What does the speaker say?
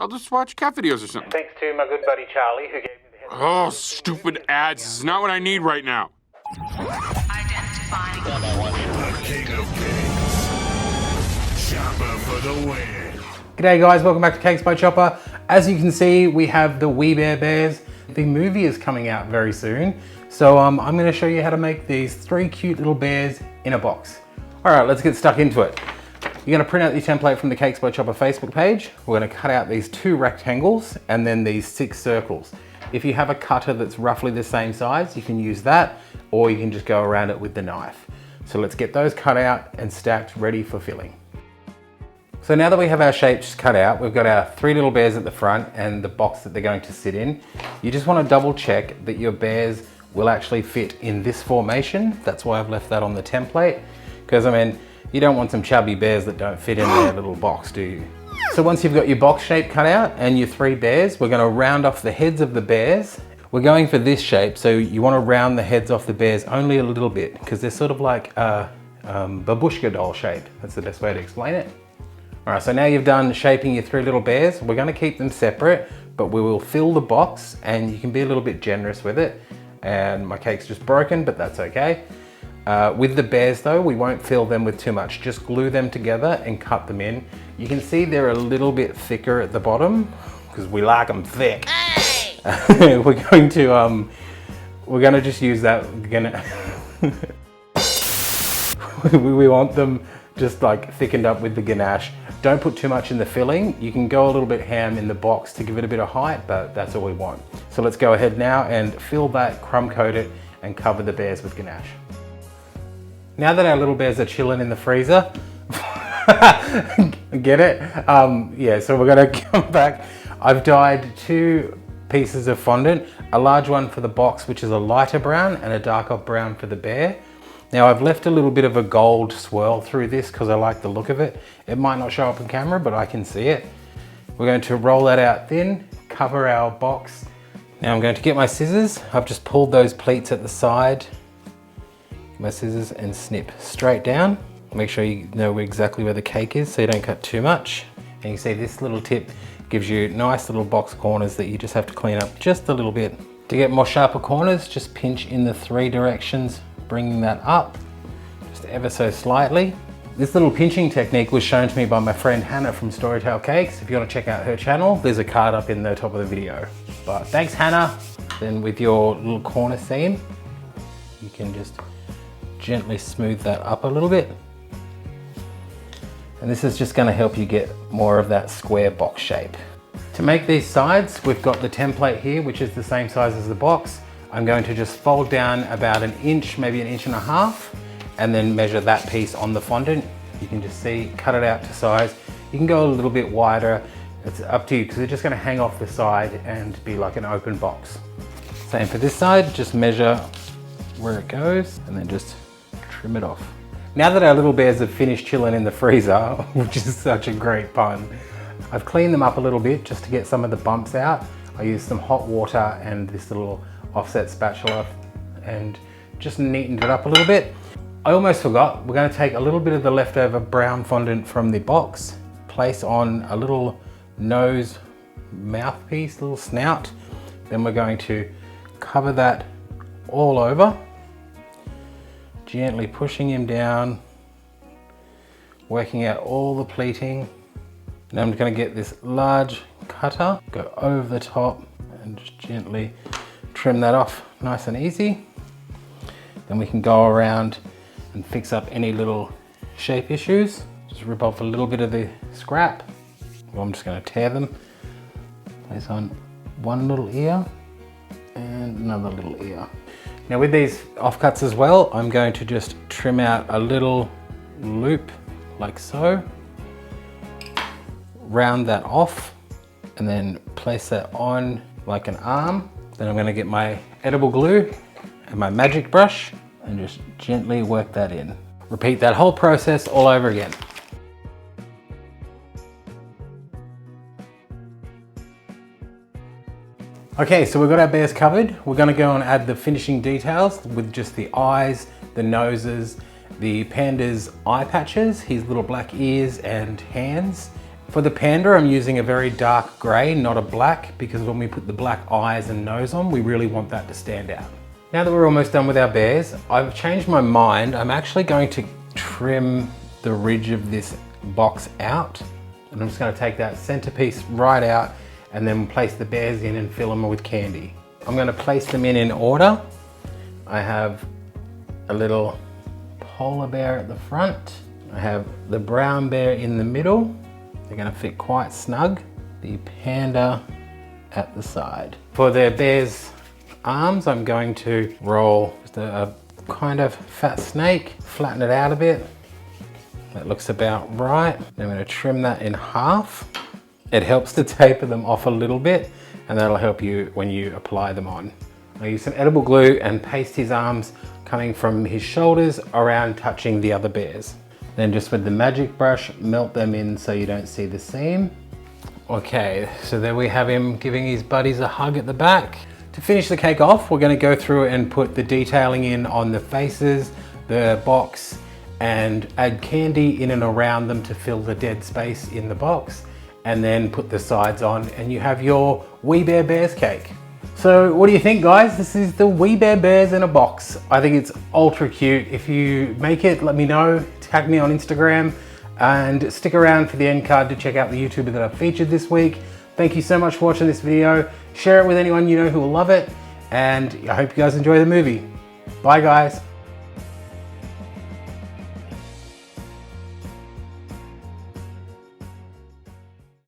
I'll just watch cat videos or something. Thanks to my good buddy Charlie, who gave me the heads up. Oh, stupid ads. This is not what I need right now. Identifying. The King of Kings. Chopper for the win. G'day guys, welcome back to Cakes by Chopper. As you can see, we have the We Bare Bears. The movie is coming out very soon. So I'm gonna show you how to make these 3 cute little bears in a box. All right, let's get stuck into it. You're gonna print out your template from the Cakes by Chopper Facebook page. We're gonna cut out these 2 rectangles and then these 6 circles. If you have a cutter that's roughly the same size, you can use that, or you can just go around it with the knife. So let's get those cut out and stacked, ready for filling. So now that we have our shapes cut out, we've got our 3 little bears at the front and the box that they're going to sit in. You just want to double check that your bears will actually fit in this formation. That's why I've left that on the template. Because I mean, you don't want some chubby bears that don't fit in their little box, do you? So once you've got your box shape cut out and your 3 bears, we're going to round off the heads of the bears. We're going for this shape, so you want to round the heads off the bears only a little bit because they're sort of like a babushka doll shape. That's the best way to explain it. All right, so now you've done shaping your 3 little bears. We're gonna keep them separate, but we will fill the box and you can be a little bit generous with it. And my cake's just broken, but that's okay. With the bears though, we won't fill them with too much. Just glue them together and cut them in. You can see they're a little bit thicker at the bottom because we like them thick. Hey! we're gonna just use that. We want them just like thickened up with the ganache. Don't put too much in the filling. You can go a little bit ham in the box to give it a bit of height, but that's all we want. So let's go ahead now and fill that, crumb coat it, and cover the bears with ganache. Now that our little bears are chilling in the freezer, get it? Yeah, so we're gonna come back. I've dyed 2 pieces of fondant, a large one for the box, which is a lighter brown, and a darker brown for the bear. Now I've left a little bit of a gold swirl through this because I like the look of it. It might not show up on camera, but I can see it. We're going to roll that out thin, cover our box. Now I'm going to get my scissors. I've just pulled those pleats at the side. Get my scissors and snip straight down. Make sure you know exactly where the cake is so you don't cut too much. And you see this little tip gives you nice little box corners that you just have to clean up just a little bit. To get more sharper corners, just pinch in the 3 directions, bringing that up just ever so slightly. This little pinching technique was shown to me by my friend Hannah from Storytale Cakes. If you want to check out her channel, there's a card up in the top of the video. But thanks, Hannah. Then with your little corner seam, you can just gently smooth that up a little bit. And this is just going to help you get more of that square box shape. To make these sides, we've got the template here, which is the same size as the box. I'm going to just fold down about 1 inch, maybe 1.5 inches, and then measure that piece on the fondant. You can just see, cut it out to size. You can go a little bit wider. It's up to you because they're just going to hang off the side and be like an open box. Same for this side, just measure where it goes and then just trim it off. Now that our little bears have finished chilling in the freezer, which is such a great pun, I've cleaned them up a little bit just to get some of the bumps out. I used some hot water and this little offset spatula and just neatened it up a little bit. I almost forgot, we're going to take a little bit of the leftover brown fondant from the box, place on a little nose mouthpiece, little snout. Then we're going to cover that all over, gently pushing him down, working out all the pleating. Now I'm going to get this large cutter, go over the top and just gently trim that off nice and easy. Then we can go around and fix up any little shape issues. Just rip off a little bit of the scrap. Well, I'm just going to tear them. Place on one little ear and another little ear. Now with these offcuts as well, I'm going to just trim out a little loop like so. Round that off and then place that on like an arm. Then I'm going to get my edible glue and my magic brush and just gently work that in. Repeat that whole process all over again. Okay, so we've got our bears covered. We're going to go and add the finishing details with just the eyes, the noses, the panda's eye patches, his little black ears and hands, For the panda, I'm using a very dark gray, not a black, because when we put the black eyes and nose on, we really want that to stand out. Now that we're almost done with our bears, I've changed my mind. I'm actually going to trim the ridge of this box out. And I'm just going to take that centerpiece right out and then place the bears in and fill them with candy. I'm going to place them in order. I have a little polar bear at the front. I have the brown bear in the middle. They're going to fit quite snug. The panda at the side. For the bear's arms, I'm going to roll just a kind of fat snake, flatten it out a bit. That looks about right. Then I'm going to trim that in half. It helps to taper them off a little bit, and that'll help you when you apply them on. I use some edible glue and paste his arms coming from his shoulders around touching the other bears. Then just with the magic brush, melt them in so you don't see the seam. Okay, so there we have him giving his buddies a hug at the back. To finish the cake off, we're going to go through and put the detailing in on the faces, the box, and add candy in and around them to fill the dead space in the box, and then put the sides on, and you have your We Bear Bears cake. So what do you think, guys? This is the We Bear Bears in a box. I think it's ultra cute. If you make it, let me know. Tag me on Instagram and stick around for the end card to check out the YouTuber that I've featured this week. Thank you so much for watching this video. Share it with anyone you know who will love it, and I hope you guys enjoy the movie. Bye, guys.